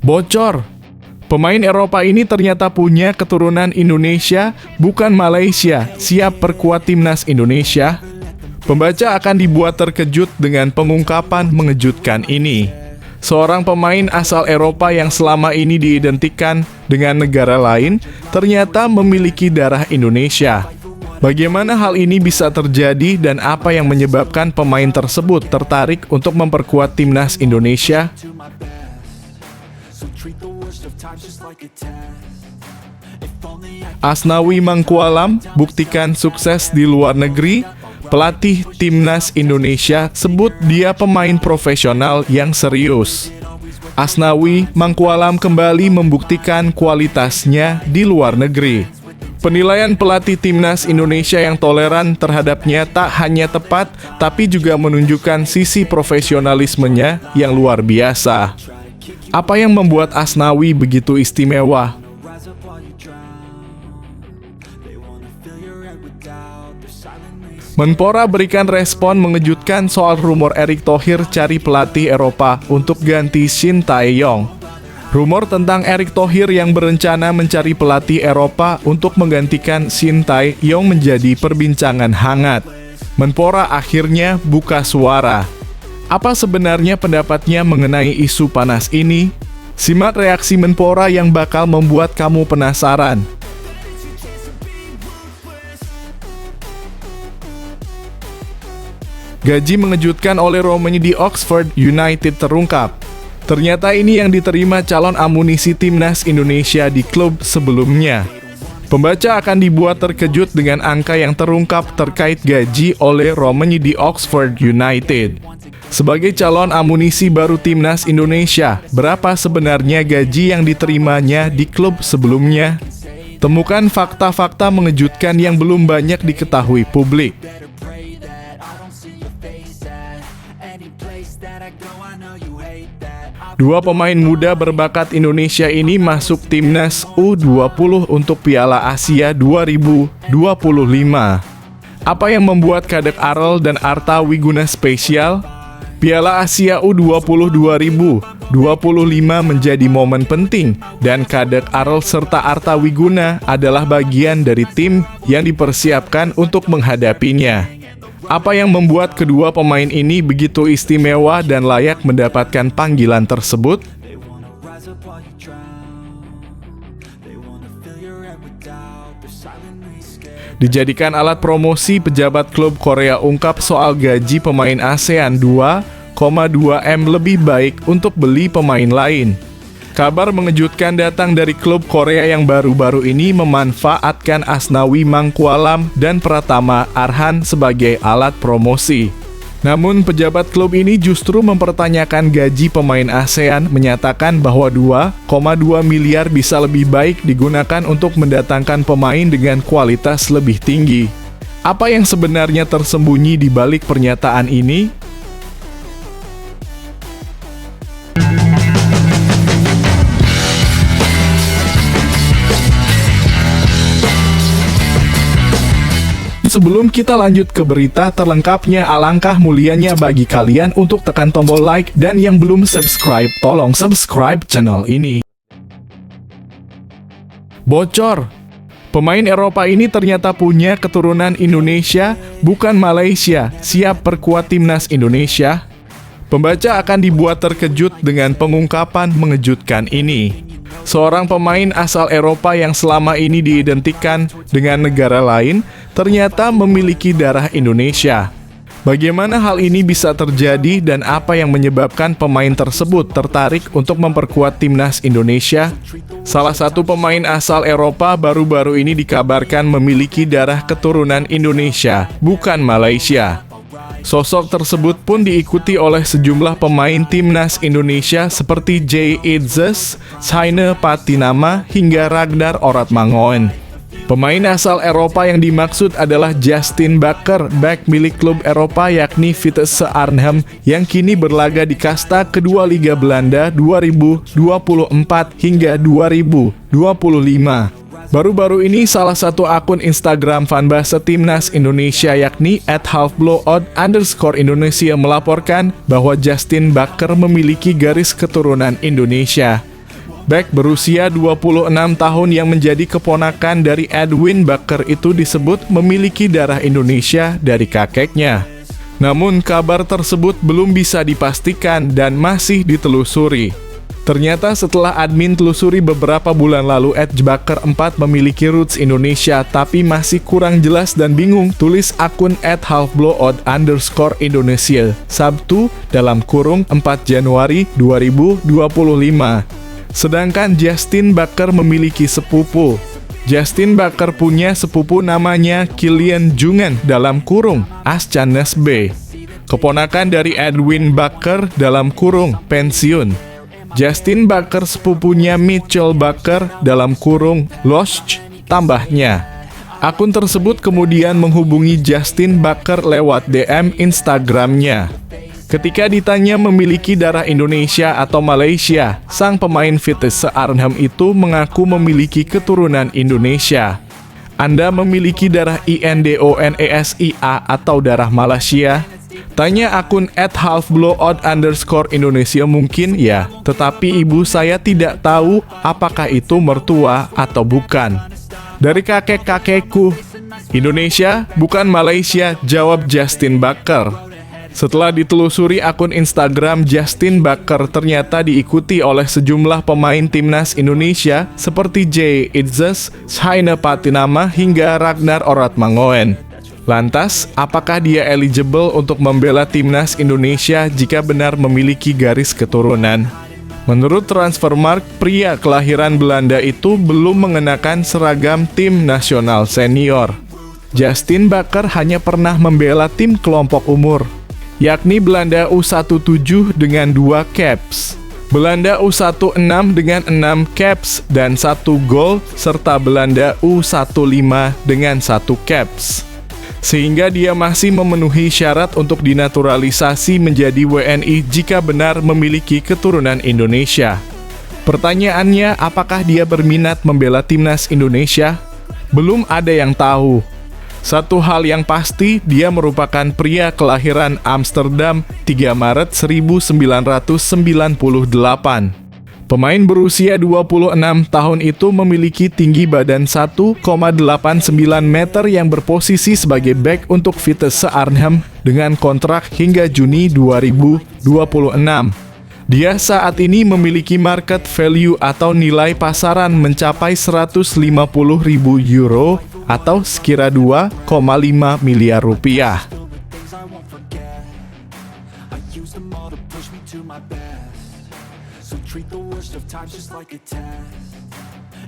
Bocor! Pemain Eropa ini ternyata punya keturunan Indonesia, bukan Malaysia. Siap perkuat timnas Indonesia? Pembaca akan dibuat terkejut dengan pengungkapan mengejutkan ini. Seorang pemain asal Eropa yang selama ini diidentikan dengan negara lain, ternyata memiliki darah Indonesia. Bagaimana hal ini bisa terjadi dan apa yang menyebabkan pemain tersebut tertarik untuk memperkuat timnas Indonesia? Asnawi Mangkualam buktikan sukses di luar negeri. Pelatih timnas Indonesia sebut dia pemain profesional yang serius. Asnawi Mangkualam kembali membuktikan kualitasnya di luar negeri. Penilaian pelatih timnas Indonesia yang toleran terhadapnya tak hanya tepat, tapi juga menunjukkan sisi profesionalismenya yang luar biasa. Apa yang membuat Asnawi begitu istimewa? Menpora berikan respon mengejutkan soal rumor Erick Thohir cari pelatih Eropa untuk ganti Shin Tae-yong. Rumor tentang Erick Thohir yang berencana mencari pelatih Eropa untuk menggantikan Shin Tae-yong menjadi perbincangan hangat. Menpora akhirnya buka suara. Apa sebenarnya pendapatnya mengenai isu panas ini? Simak reaksi Menpora yang bakal membuat kamu penasaran. Gaji mengejutkan oleh Romani di Oxford United terungkap. Ternyata ini yang diterima calon amunisi timnas Indonesia di klub sebelumnya. Pembaca akan dibuat terkejut dengan angka yang terungkap terkait gaji oleh Romani di Oxford United. Sebagai calon amunisi baru timnas Indonesia, berapa sebenarnya gaji yang diterimanya di klub sebelumnya? Temukan fakta-fakta mengejutkan yang belum banyak diketahui publik. Dua pemain muda berbakat Indonesia ini masuk timnas U20 untuk Piala Asia 2025. Apa yang membuat Kadek Arel dan Arta Wiguna spesial? Piala Asia U20 2025 menjadi momen penting dan Kadek Arel serta Arta Wiguna adalah bagian dari tim yang dipersiapkan untuk menghadapinya. Apa yang membuat kedua pemain ini begitu istimewa dan layak mendapatkan panggilan tersebut? Dijadikan alat promosi, pejabat klub Korea ungkap soal gaji pemain ASEAN 2,2 M lebih baik untuk beli pemain lain. Kabar mengejutkan datang dari klub Korea yang baru-baru ini memanfaatkan Asnawi Mangkualam dan Pratama Arhan sebagai alat promosi. Namun pejabat klub ini justru mempertanyakan gaji pemain ASEAN, menyatakan bahwa 2,2 miliar bisa lebih baik digunakan untuk mendatangkan pemain dengan kualitas lebih tinggi. Apa yang sebenarnya tersembunyi di balik pernyataan ini? Sebelum kita lanjut ke berita terlengkapnya, alangkah mulianya bagi kalian untuk tekan tombol like dan yang belum subscribe, tolong subscribe channel ini. Bocor! Pemain Eropa ini ternyata punya keturunan Indonesia, bukan Malaysia. Siap perkuat timnas Indonesia? Pembaca akan dibuat terkejut dengan pengungkapan mengejutkan ini. Seorang pemain asal Eropa yang selama ini diidentikan dengan negara lain, ternyata memiliki darah Indonesia. Bagaimana hal ini bisa terjadi dan apa yang menyebabkan pemain tersebut tertarik untuk memperkuat timnas Indonesia? Salah satu pemain asal Eropa baru-baru ini dikabarkan memiliki darah keturunan Indonesia, bukan Malaysia. Sosok tersebut pun diikuti oleh sejumlah pemain timnas Indonesia seperti Jay Idzes, Saine Patinama, hingga Ragnar Oratmangoen. Pemain asal Eropa yang dimaksud adalah Justin Bakker, bek milik klub Eropa yakni Vitesse Arnhem yang kini berlaga di kasta kedua Liga Belanda 2024 hingga 2025. Baru-baru ini salah satu akun Instagram fanbase timnas Indonesia yakni @halfblowout_Indonesia melaporkan bahwa Justin Bakker memiliki garis keturunan Indonesia. Bek berusia 26 tahun yang menjadi keponakan dari Edwin Bakker itu disebut memiliki darah Indonesia dari kakeknya. Namun kabar tersebut belum bisa dipastikan dan masih ditelusuri. Ternyata setelah admin telusuri beberapa bulan lalu, Ed Bakker 4 memiliki roots Indonesia tapi masih kurang jelas dan bingung, tulis akun @halfblood_Indonesia Sabtu (4 Januari 2025). Sedangkan Justin Bakker memiliki sepupu. Justin Bakker punya sepupu namanya Kilian Jungan (Ascanes B), keponakan dari Edwin Bakker (pensiun). Justin Bakker sepupunya Mitchell Bakker (Lost), tambahnya. Akun tersebut kemudian menghubungi Justin Bakker lewat DM Instagramnya. Ketika ditanya memiliki darah Indonesia atau Malaysia, sang pemain Vitesse Arnhem itu mengaku memiliki keturunan Indonesia. Anda memiliki darah INDONESIA atau darah Malaysia? Tanya akun @halfblood_Indonesia. Mungkin ya, tetapi ibu saya tidak tahu apakah itu mertua atau bukan. Dari kakek-kakekku. Indonesia, bukan Malaysia, jawab Justin Bakker. Setelah ditelusuri akun Instagram Justin Bakker ternyata diikuti oleh sejumlah pemain timnas Indonesia seperti Jay Itzes, Shaina Patinama hingga Ragnar Oratmangoen. Lantas, apakah dia eligible untuk membela timnas Indonesia jika benar memiliki garis keturunan? Menurut Transfermarkt, pria kelahiran Belanda itu belum mengenakan seragam tim nasional senior. Justin Bakker hanya pernah membela tim kelompok umur, yakni Belanda U17 dengan 2 caps, Belanda U16 dengan 6 caps dan 1 gol, serta Belanda U15 dengan 1 caps. Sehingga dia masih memenuhi syarat untuk dinaturalisasi menjadi WNI jika benar memiliki keturunan Indonesia. Pertanyaannya, apakah dia berminat membela timnas Indonesia? Belum ada yang tahu. Satu hal yang pasti, dia merupakan pria kelahiran Amsterdam 3 Maret 1998. Pemain berusia 26 tahun itu memiliki tinggi badan 1,89 meter yang berposisi sebagai bek untuk Vitesse Arnhem dengan kontrak hingga Juni 2026. Dia saat ini memiliki market value atau nilai pasaran mencapai 150.000 euro atau sekira 2,5 miliar rupiah. So treat the worst of times just like a test.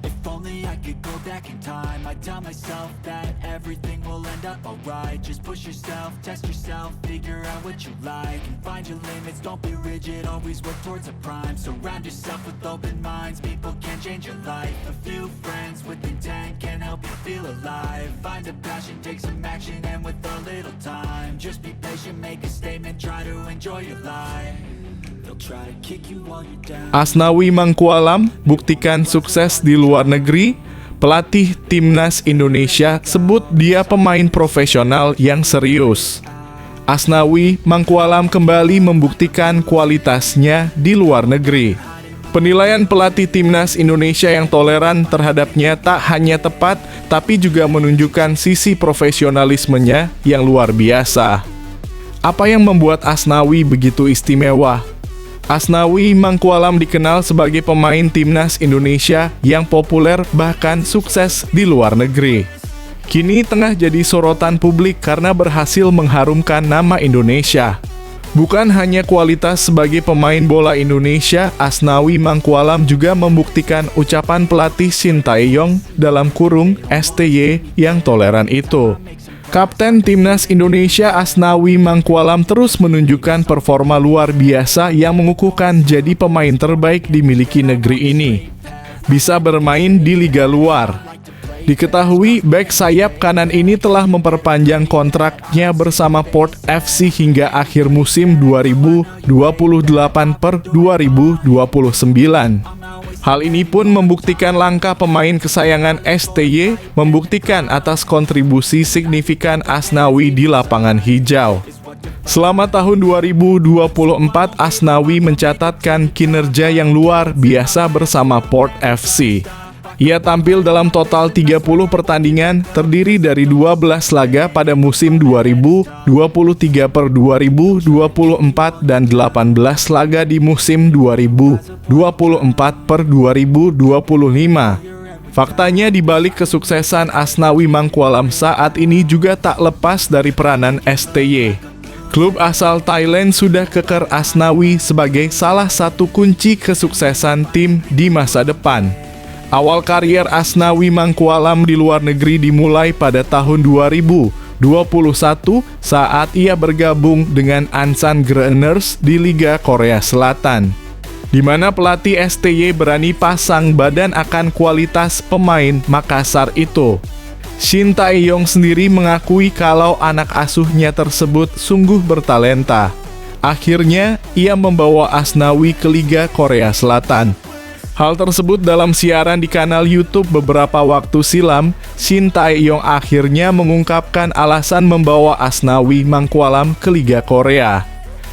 If only I could go back in time, I'd tell myself that everything will end up alright. Just push yourself, test yourself, figure out what you like, and find your limits, don't be rigid, always work towards a prime. Surround yourself with open minds, people can change your life. A few friends with intent can help you feel alive. Find a passion, take some action, and with a little time, just be patient, make a statement, try to enjoy your life. Asnawi Mangkualam buktikan sukses di luar negeri. Pelatih timnas Indonesia sebut dia pemain profesional yang serius. Asnawi Mangkualam kembali membuktikan kualitasnya di luar negeri. Penilaian pelatih timnas Indonesia yang toleran terhadapnya tak hanya tepat, tapi juga menunjukkan sisi profesionalismenya yang luar biasa. Apa yang membuat Asnawi begitu istimewa? Asnawi Mangkualam dikenal sebagai pemain timnas Indonesia yang populer bahkan sukses di luar negeri. Kini tengah jadi sorotan publik karena berhasil mengharumkan nama Indonesia. Bukan hanya kualitas sebagai pemain bola Indonesia, Asnawi Mangkualam juga membuktikan ucapan pelatih Sintayong (STY) yang toleran itu. Kapten Timnas Indonesia Asnawi Mangkualam terus menunjukkan performa luar biasa yang mengukuhkan jadi pemain terbaik dimiliki negeri ini. Bisa bermain di liga luar. Diketahui bek sayap kanan ini telah memperpanjang kontraknya bersama Port FC hingga akhir musim 2028/2029. Hal ini pun membuktikan langkah pemain kesayangan STY membuktikan atas kontribusi signifikan Asnawi di lapangan hijau. Selama tahun 2024, Asnawi mencatatkan kinerja yang luar biasa bersama Port FC. Ia tampil dalam total 30 pertandingan terdiri dari 12 laga pada musim 2023/2024 dan 18 laga di musim 2024/2025. Faktanya di balik kesuksesan Asnawi Mangkualam saat ini juga tak lepas dari peranan STY. Klub asal Thailand sudah keker Asnawi sebagai salah satu kunci kesuksesan tim di masa depan. Awal karier Asnawi Mangkualam di luar negeri dimulai pada tahun 2021 saat ia bergabung dengan Ansan Grønners di Liga Korea Selatan, di mana pelatih STY berani pasang badan akan kualitas pemain Makassar itu. Shin Tae-yong sendiri mengakui kalau anak asuhnya tersebut sungguh bertalenta. Akhirnya, ia membawa Asnawi ke Liga Korea Selatan. Hal tersebut dalam siaran di kanal YouTube beberapa waktu silam. Shin Tae-yong akhirnya mengungkapkan alasan membawa Asnawi Mangkualam ke Liga Korea.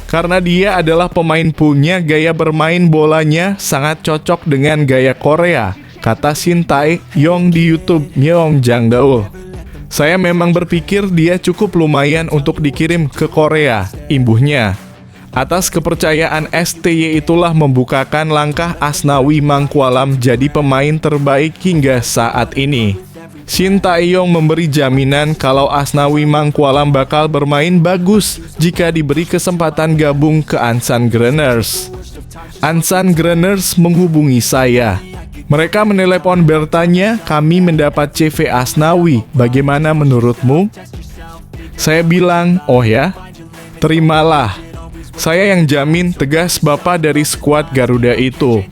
Karena dia adalah pemain punya gaya bermain bolanya sangat cocok dengan gaya Korea, kata Shin Tae-yong di YouTube Myeongjang Daul. Saya memang berpikir dia cukup lumayan untuk dikirim ke Korea, imbuhnya. Atas kepercayaan STY itulah membukakan langkah Asnawi Mangkualam jadi pemain terbaik hingga saat ini. Shin Tae-yong memberi jaminan kalau Asnawi Mangkualam bakal bermain bagus jika diberi kesempatan gabung ke Ansan Grønners. Ansan Grønners menghubungi saya. Mereka menelepon bertanya, kami mendapat CV Asnawi, bagaimana menurutmu? Saya bilang, oh ya, terimalah. Saya yang jamin, tegas bapak dari skuad Garuda itu.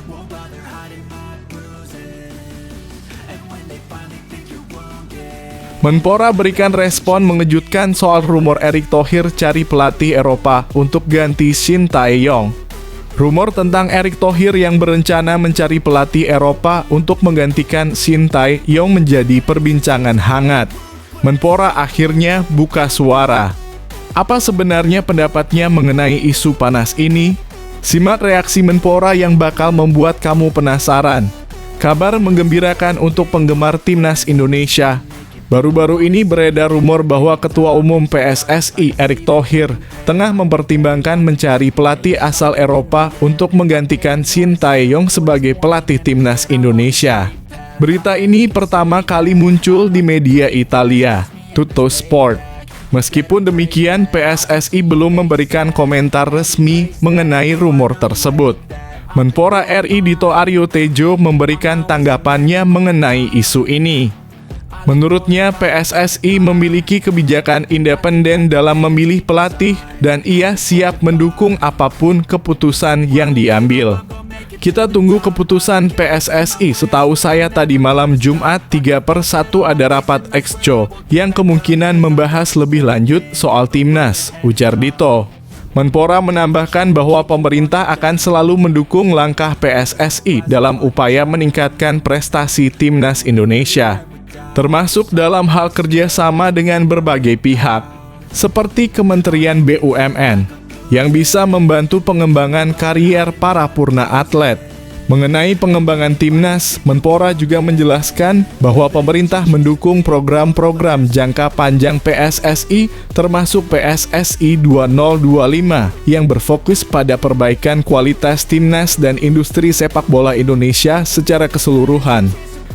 Won't bother hiding my bruises. And when they finally think you're wounded. Menpora berikan respon mengejutkan soal rumor Erick Thohir cari pelatih Eropa untuk ganti Shin Tae-yong. Rumor tentang Erick Thohir yang berencana mencari pelatih Eropa untuk menggantikan Shin Tae-yong menjadi perbincangan hangat. Menpora akhirnya buka suara. Apa sebenarnya pendapatnya mengenai isu panas ini? Simak reaksi Menpora yang bakal membuat kamu penasaran. Kabar menggembirakan untuk penggemar Timnas Indonesia. Baru-baru ini beredar rumor bahwa Ketua Umum PSSI Erick Thohir tengah mempertimbangkan mencari pelatih asal Eropa untuk menggantikan Shin Tae-yong sebagai pelatih Timnas Indonesia. Berita ini pertama kali muncul di media Italia, Tuttosport. Meskipun demikian, PSSI belum memberikan komentar resmi mengenai rumor tersebut. Menpora RI Dito Aryo Tejo memberikan tanggapannya mengenai isu ini. Menurutnya, PSSI memiliki kebijakan independen dalam memilih pelatih dan ia siap mendukung apapun keputusan yang diambil. Kita tunggu keputusan PSSI. Setahu saya tadi malam Jumat 3/1 ada rapat Exco yang kemungkinan membahas lebih lanjut soal Timnas, ujar Dito. Menpora menambahkan bahwa pemerintah akan selalu mendukung langkah PSSI dalam upaya meningkatkan prestasi Timnas Indonesia, termasuk dalam hal kerjasama dengan berbagai pihak, seperti Kementerian BUMN, yang bisa membantu pengembangan karier para purna atlet. Mengenai pengembangan Timnas, Menpora juga menjelaskan bahwa pemerintah mendukung program-program jangka panjang PSSI, termasuk PSSI 2025, yang berfokus pada perbaikan kualitas Timnas dan industri sepak bola Indonesia secara keseluruhan.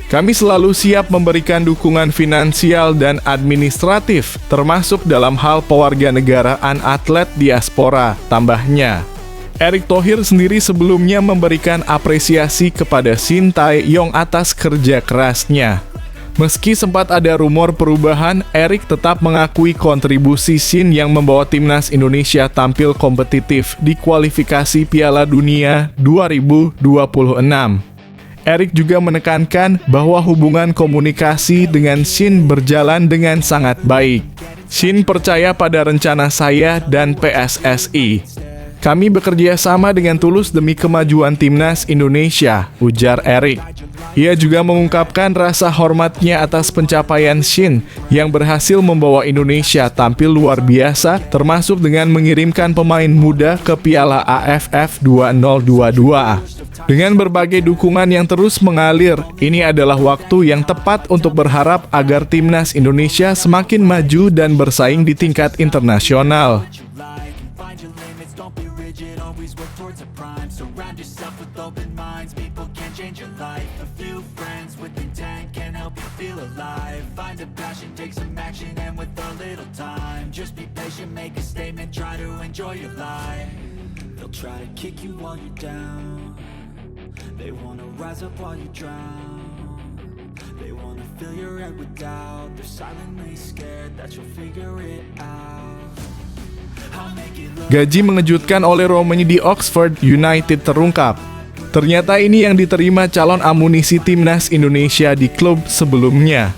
Kami selalu siap memberikan dukungan finansial dan administratif, termasuk dalam hal pewarganegaraan atlet diaspora, tambahnya. Erick Thohir sendiri sebelumnya memberikan apresiasi kepada Shin Tae-yong atas kerja kerasnya. Meski sempat ada rumor perubahan, Erik tetap mengakui kontribusi Shin yang membawa timnas Indonesia tampil kompetitif di kualifikasi Piala Dunia 2026. Erik juga menekankan bahwa hubungan komunikasi dengan Shin berjalan dengan sangat baik. Shin percaya pada rencana saya dan PSSI. Kami bekerja sama dengan tulus demi kemajuan timnas Indonesia, ujar Erik. Ia juga mengungkapkan rasa hormatnya atas pencapaian Shin yang berhasil membawa Indonesia tampil luar biasa, termasuk dengan mengirimkan pemain muda ke Piala AFF 2022. Dengan berbagai dukungan yang terus mengalir, ini adalah waktu yang tepat untuk berharap agar timnas Indonesia semakin maju dan bersaing di tingkat internasional. Don't be rigid, always work towards a prime. Surround yourself with open minds, people can change your life. A few friends with intent can help you feel alive. Find a passion, take some action, and with a little time, just be patient, make a statement, try to enjoy your life. They'll try to kick you while you're down. They wanna rise up while you drown. They wanna fill your head with doubt. They're silently scared that you'll figure it out. Gaji mengejutkan oleh Romani di Oxford United terungkap. Ternyata ini yang diterima calon amunisi timnas Indonesia di klub sebelumnya.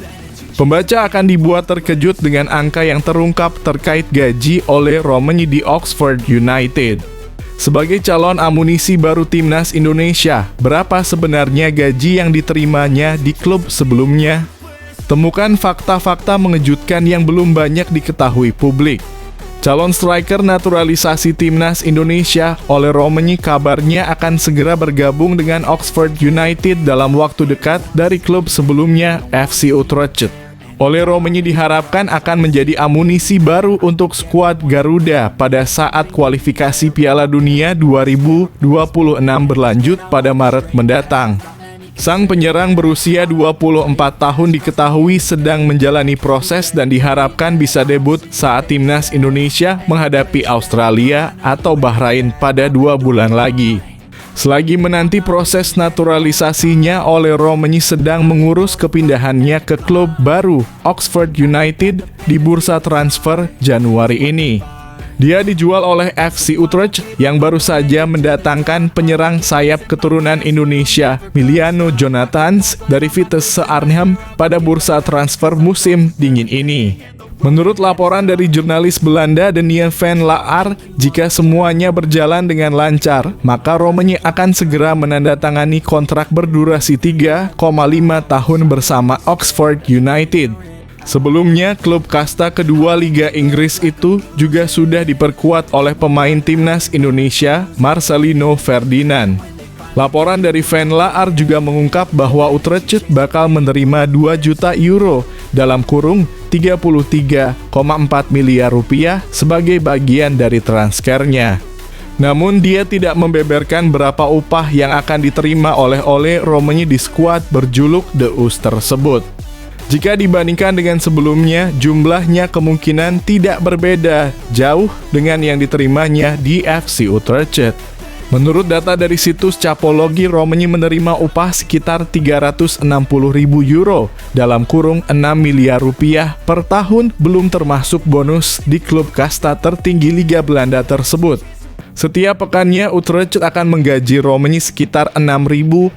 Pembaca akan dibuat terkejut dengan angka yang terungkap terkait gaji oleh Romani di Oxford United. Sebagai calon amunisi baru timnas Indonesia, berapa sebenarnya gaji yang diterimanya di klub sebelumnya? Temukan fakta-fakta mengejutkan yang belum banyak diketahui publik. Calon striker naturalisasi timnas Indonesia, Ole Romani, kabarnya akan segera bergabung dengan Oxford United dalam waktu dekat dari klub sebelumnya, FC Utrecht. Ole Romani diharapkan akan menjadi amunisi baru untuk skuad Garuda pada saat kualifikasi Piala Dunia 2026 berlanjut pada Maret mendatang. Sang penyerang berusia 24 tahun diketahui sedang menjalani proses dan diharapkan bisa debut saat timnas Indonesia menghadapi Australia atau Bahrain pada 2 bulan lagi. Selagi menanti proses naturalisasinya, Ole Romani sedang mengurus kepindahannya ke klub baru Oxford United di bursa transfer Januari ini. Dia dijual oleh FC Utrecht yang baru saja mendatangkan penyerang sayap keturunan Indonesia Miliano Jonathans dari Vitesse Arnhem pada bursa transfer musim dingin ini. Menurut laporan dari jurnalis Belanda Daniel van Laar, jika semuanya berjalan dengan lancar, maka Romani akan segera menandatangani kontrak berdurasi 3,5 tahun bersama Oxford United. Sebelumnya, klub kasta kedua Liga Inggris itu juga sudah diperkuat oleh pemain timnas Indonesia, Marcelino Ferdinand. Laporan dari Van Laar juga mengungkap bahwa Utrecht bakal menerima 2 juta euro dalam kurung 33,4 miliar rupiah sebagai bagian dari transfernya. Namun dia tidak membeberkan berapa upah yang akan diterima oleh Ole Romani di skuad berjuluk The Oos tersebut. Jika dibandingkan dengan sebelumnya, jumlahnya kemungkinan tidak berbeda jauh dengan yang diterimanya di FC Utrecht. Menurut data dari situs Capologi, Romani menerima upah sekitar 360.000 euro dalam kurung 6 miliar rupiah per tahun, belum termasuk bonus di klub kasta tertinggi Liga Belanda tersebut. Setiap pekannya, Utrecht akan menggaji Romani sekitar 6.923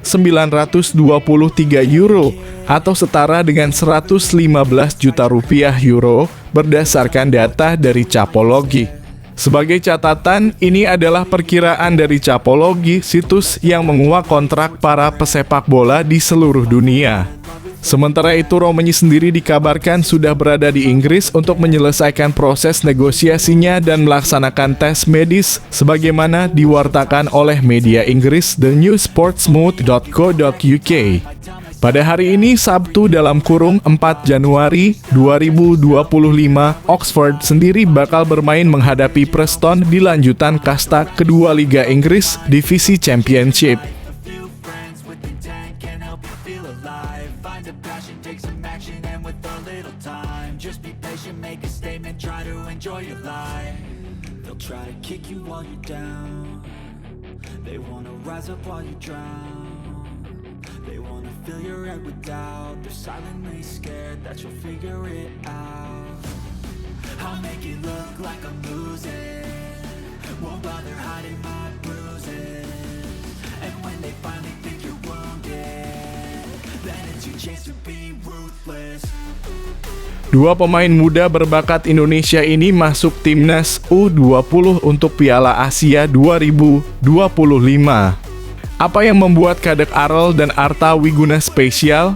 euro atau setara dengan 115 juta rupiah euro berdasarkan data dari Capologi. Sebagai catatan, ini adalah perkiraan dari Capologi, situs yang menguak kontrak para pesepak bola di seluruh dunia. Sementara itu, Romani sendiri dikabarkan sudah berada di Inggris untuk menyelesaikan proses negosiasinya dan melaksanakan tes medis sebagaimana diwartakan oleh media Inggris thenewsportsmouth.co.uk. Pada hari ini, Sabtu dalam kurung 4 Januari 2025, Oxford sendiri bakal bermain menghadapi Preston di lanjutan kasta kedua Liga Inggris Divisi Championship. Try to kick you while you're down. They wanna rise up while you drown. They want wanna fill your head with doubt. They're silently scared that you'll figure it out. I'll make it look like I'm losing, won't bother hiding my bruises. And when they finally think you're wounded, then it's your chance to be ruthless. Dua pemain muda berbakat Indonesia ini masuk timnas U20 untuk Piala Asia 2025. Apa yang membuat Kadek Arel dan Arta Wiguna spesial?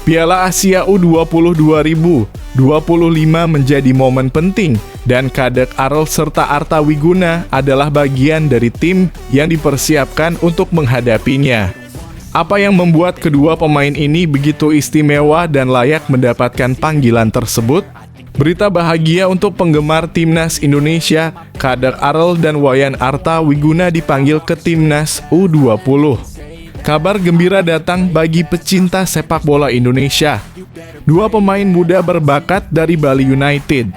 Piala Asia U20 2025 menjadi momen penting dan Kadek Arel serta Arta Wiguna adalah bagian dari tim yang dipersiapkan untuk menghadapinya. Apa yang membuat kedua pemain ini begitu istimewa dan layak mendapatkan panggilan tersebut? Berita bahagia untuk penggemar timnas Indonesia, Kadek Arel dan Wayan Arta Wiguna dipanggil ke timnas U20. Kabar gembira datang bagi pecinta sepak bola Indonesia. Dua pemain muda berbakat dari Bali United,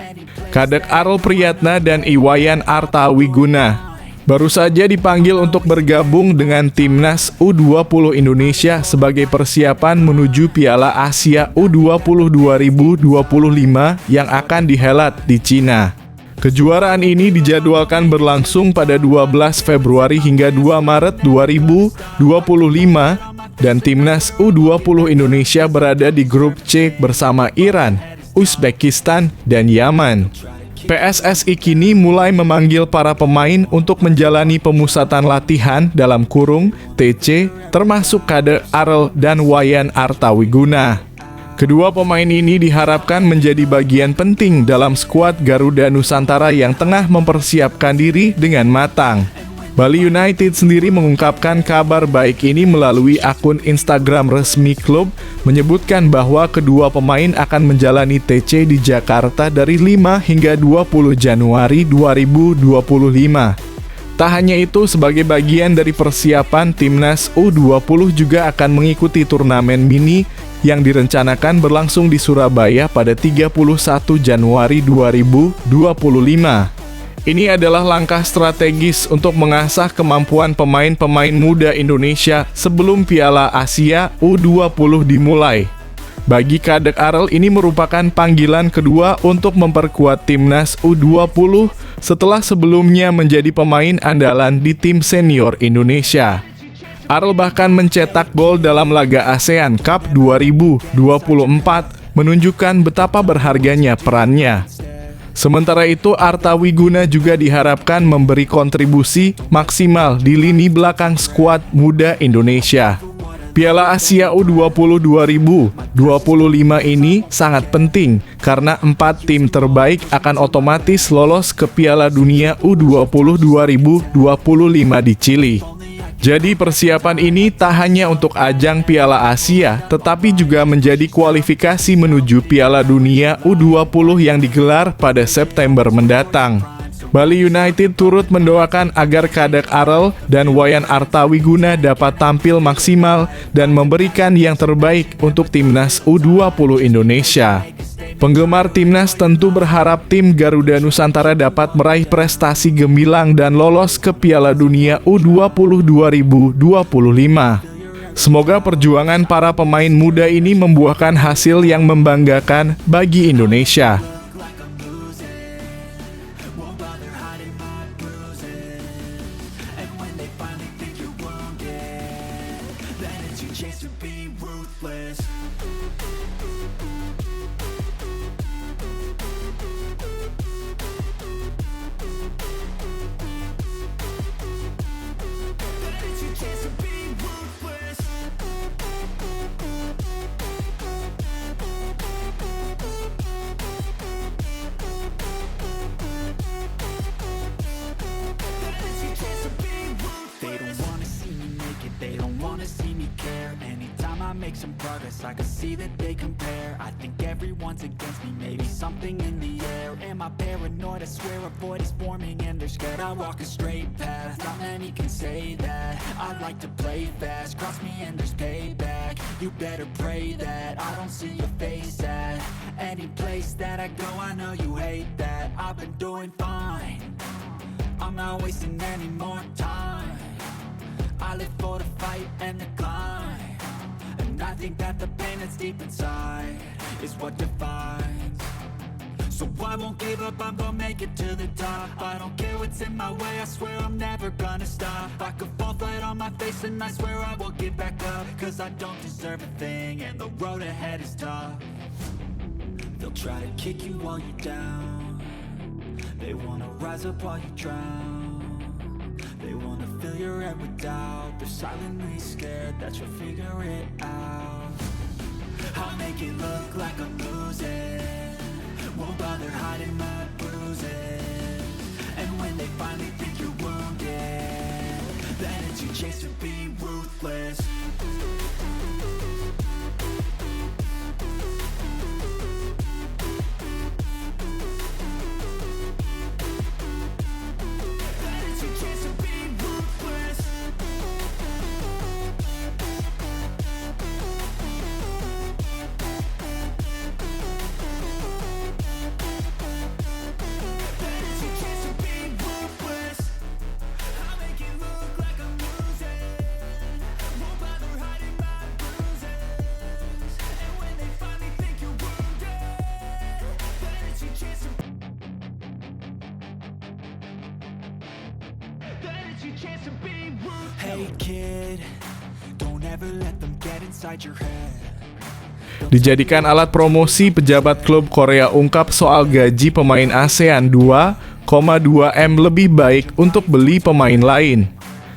Kadek Arel Priyatna dan Iwayan Arta Wiguna, baru saja dipanggil untuk bergabung dengan timnas U20 Indonesia sebagai persiapan menuju Piala Asia U20 2025 yang akan dihelat di Cina. Kejuaraan ini dijadwalkan berlangsung pada 12 Februari hingga 2 Maret 2025 dan timnas U20 Indonesia berada di grup C bersama Iran, Uzbekistan, dan Yaman. PSSI kini mulai memanggil para pemain untuk menjalani pemusatan latihan dalam kurung TC, termasuk Kadek Arel dan Wayan Arta Wiguna. Kedua pemain ini diharapkan menjadi bagian penting dalam skuad Garuda Nusantara yang tengah mempersiapkan diri dengan matang. Bali United sendiri mengungkapkan kabar baik ini melalui akun Instagram resmi klub, menyebutkan bahwa kedua pemain akan menjalani TC di Jakarta dari 5 hingga 20 Januari 2025. Tak hanya itu, sebagai bagian dari persiapan timnas U20 juga akan mengikuti turnamen mini yang direncanakan berlangsung di Surabaya pada 31 Januari 2025. Ini adalah langkah strategis untuk mengasah kemampuan pemain-pemain muda Indonesia sebelum Piala Asia U20 dimulai. Bagi Kadek Arel, ini merupakan panggilan kedua untuk memperkuat timnas U20 setelah sebelumnya menjadi pemain andalan di tim senior Indonesia. Arel bahkan mencetak gol dalam laga ASEAN Cup 2024, menunjukkan betapa berharganya perannya. Sementara itu, Arta Wiguna juga diharapkan memberi kontribusi maksimal di lini belakang skuad muda Indonesia. Piala Asia U20 2025 ini sangat penting karena 4 tim terbaik akan otomatis lolos ke Piala Dunia U20 2025 di Chili. Jadi persiapan ini tak hanya untuk ajang Piala Asia, tetapi juga menjadi kualifikasi menuju Piala Dunia U20 yang digelar pada September mendatang. Bali United turut mendoakan agar Kadek Arel dan Wayan Arta Wiguna dapat tampil maksimal dan memberikan yang terbaik untuk timnas U20 Indonesia. Penggemar timnas tentu berharap tim Garuda Nusantara dapat meraih prestasi gemilang dan lolos ke Piala Dunia U20 2025. Semoga perjuangan para pemain muda ini membuahkan hasil yang membanggakan bagi Indonesia. Make some progress, I can see that they compare. I think everyone's against me, maybe something in the air. Am I paranoid? I swear a void is forming and they're scared I walk a straight path. Not many can say that. I like to play fast, cross me and there's payback. You better pray that I don't see your face at any place that I go. I know you hate that. I've been doing fine, I'm not wasting any more time. I live for the fight and the climb, and I think that the pain that's deep inside is what defines. So I won't give up, I'm gonna make it to the top. I don't care what's in my way, I swear I'm never gonna stop. I could fall flat on my face and I swear I will get back up. Cause I don't deserve a thing and the road ahead is tough. They'll try to kick you while you're down. They wanna rise up while you drown. They wanna fill your head with doubt. They're silently scared that you'll figure it out. I'll make it look like I'm losing, won't bother hiding my bruises. And when they finally think you're wounded, then it's your chance to be ruthless. Then it's your chance to be ruthless. Then it's your chance to be ruthless. I'll make it look like I'm losing, won't bother hiding my bruises. And when they finally think you're wounded, then it's your chance to then it's your chance to be ruthless. Hey kid, don't ever let them get inside your head. Dijadikan alat promosi, pejabat klub Korea ungkap soal gaji pemain ASEAN 2,2 M lebih baik untuk beli pemain lain.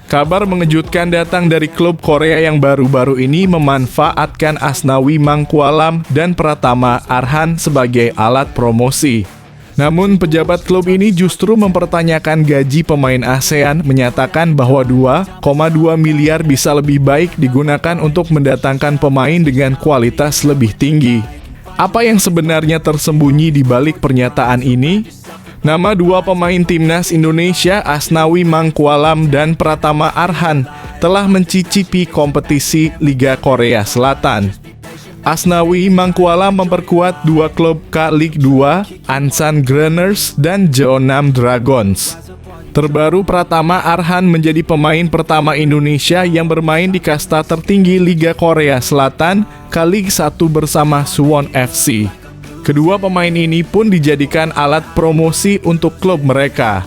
Kabar mengejutkan datang dari klub Korea yang baru-baru ini memanfaatkan Asnawi Mangkualam dan Pratama Arhan sebagai alat promosi. Namun pejabat klub ini justru mempertanyakan gaji pemain ASEAN, menyatakan bahwa 2,2 miliar bisa lebih baik digunakan untuk mendatangkan pemain dengan kualitas lebih tinggi. Apa yang sebenarnya tersembunyi di balik pernyataan ini? Nama dua pemain timnas Indonesia, Asnawi Mangkualam dan Pratama Arhan, telah mencicipi kompetisi Liga Korea Selatan. Asnawi Mangkualam memperkuat dua klub K-League 2, Ansan Gunners dan Jeonnam Dragons. Terbaru, Pratama Arhan menjadi pemain pertama Indonesia yang bermain di kasta tertinggi Liga Korea Selatan, K-League 1 bersama Suwon FC. Kedua pemain ini pun dijadikan alat promosi untuk klub mereka.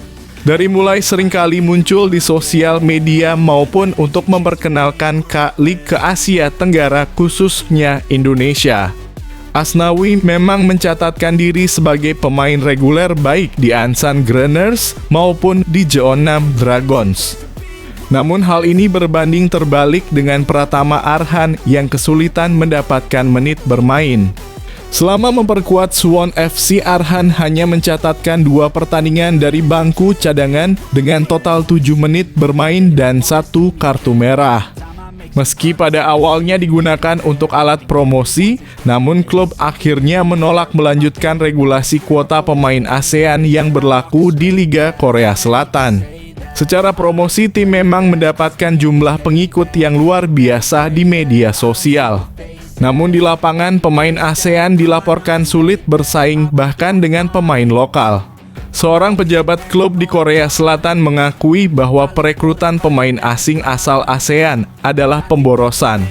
Dari mulai seringkali muncul di sosial media maupun untuk memperkenalkan K-League ke Asia Tenggara, khususnya Indonesia. Asnawi memang mencatatkan diri sebagai pemain reguler baik di Ansan Gunners maupun di Jeonnam Dragons. Namun hal ini berbanding terbalik dengan Pratama Arhan yang kesulitan mendapatkan menit bermain. Selama memperkuat Suwon FC, Arhan hanya mencatatkan 2 pertandingan dari bangku cadangan dengan total 7 menit bermain dan 1 kartu merah. Meski pada awalnya digunakan untuk alat promosi, namun klub akhirnya menolak melanjutkan regulasi kuota pemain ASEAN yang berlaku di Liga Korea Selatan. Secara promosi, tim memang mendapatkan jumlah pengikut yang luar biasa di media sosial. Namun di lapangan, pemain ASEAN dilaporkan sulit bersaing bahkan dengan pemain lokal. Seorang pejabat klub di Korea Selatan mengakui bahwa perekrutan pemain asing asal ASEAN adalah pemborosan.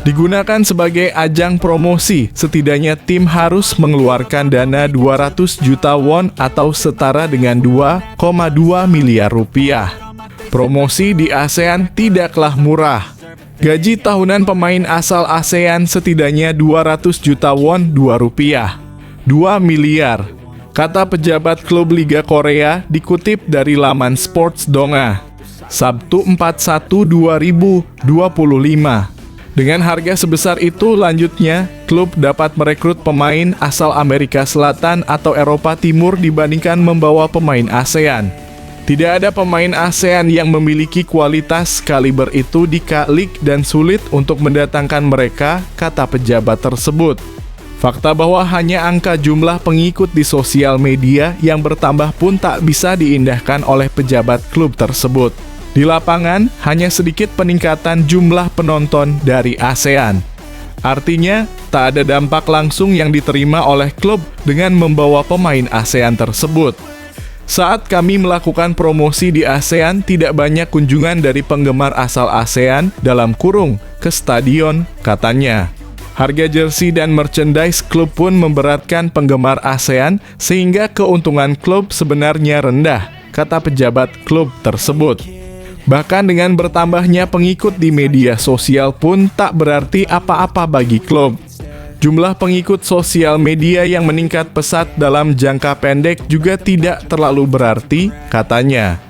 Digunakan sebagai ajang promosi, setidaknya tim harus mengeluarkan dana 200 juta won atau setara dengan 2,2 miliar rupiah. Promosi di ASEAN tidaklah murah. Gaji tahunan pemain asal ASEAN setidaknya 200 juta won, 2 rupiah, 2 miliar, kata pejabat klub Liga Korea dikutip dari laman Sports Donga, Sabtu 41/2025. Dengan harga sebesar itu, lanjutnya, klub dapat merekrut pemain asal Amerika Selatan atau Eropa Timur dibandingkan membawa pemain ASEAN. Tidak ada pemain ASEAN yang memiliki kualitas kaliber itu di K-League dan sulit untuk mendatangkan mereka, kata pejabat tersebut. Fakta bahwa hanya angka jumlah pengikut di sosial media yang bertambah pun tak bisa diindahkan oleh pejabat klub tersebut. Di lapangan, hanya sedikit peningkatan jumlah penonton dari ASEAN. Artinya, tak ada dampak langsung yang diterima oleh klub dengan membawa pemain ASEAN tersebut. Saat kami melakukan promosi di ASEAN, tidak banyak kunjungan dari penggemar asal ASEAN dalam kurung ke stadion, katanya. Harga jersey dan merchandise klub pun memberatkan penggemar ASEAN sehingga keuntungan klub sebenarnya rendah, kata pejabat klub tersebut. Bahkan dengan bertambahnya pengikut di media sosial pun tak berarti apa-apa bagi klub. Jumlah pengikut sosial media yang meningkat pesat dalam jangka pendek juga tidak terlalu berarti, katanya.